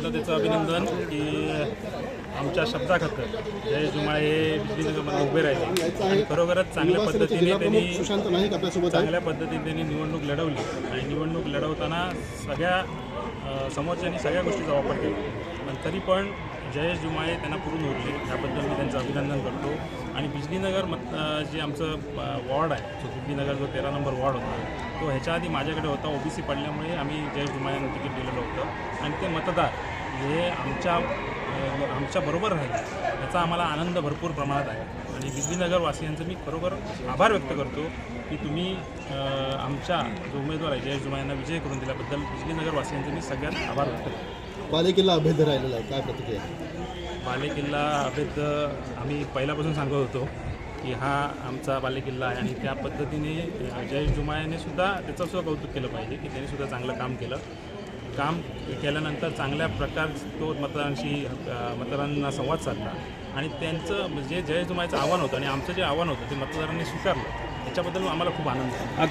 पहिल्यांदा त्याचं अभिनंदन की आमच्या शब्दाखातर जयेश जुमाळे हे बिजलीनगरमध्ये उभे राहिले आणि खरोखरच चांगल्या पद्धतीने त्यांनी निवडणूक लढवली आणि निवडणूक लढवताना सगळ्या समोरच्यांनी सगळ्या गोष्टीचा वापर केला पण तरी पण जयेश जुमाळे त्यांना पुरून उरले त्याबद्दल मी त्यांचं अभिनंदन करतो आणि बिजलीनगर जे आमचं वॉर्ड आहे जो बिजलीनगर जो 13 नंबर वॉर्ड होता तो ह्याच्या आधी माझ्याकडे होता OBC पडल्यामुळे आम्ही जयेश जुमाळेंना तिकीट दिलेलं होतं आणि ते मतदार हे आमच्या बरोबर राहिले याचा आम्हाला आनंद भरपूर प्रमाणात आहे आणि बिजलीनगर वासियांचं मी खरोखर आभार व्यक्त करतो की तुम्ही आमच्या जो उमेदवार आहे जयेश जुमाळेंना विजय करून दिल्याबद्दल बिजलीनगर वासियांचं मी सगळ्यात आभार व्यक्त करतो. बालेकिल्ला अभेद राहिलेला आहे, काय प्रतिक्रिया? बालेकिल्ला अभेद आम्ही पहिल्यापासून सांगत होतो की हा आमचा बालेकिल्ला आहे आणि त्या पद्धतीने जयेश जुमाळेने सुद्धा त्याचं सुद्धा कौतुक केलं पाहिजे की त्यांनी सुद्धा चांगलं काम केल्यानंतर चांगल्या प्रकारे तो मतदारांना संवाद साधला आणि त्यांचं जे जयेश जुमाळेचं आव्हान होतं आणि आमचं जे आव्हान होतं ते मतदारांनी स्वीकारलं याच्याबद्दल आम्हाला खूप आनंद आहे.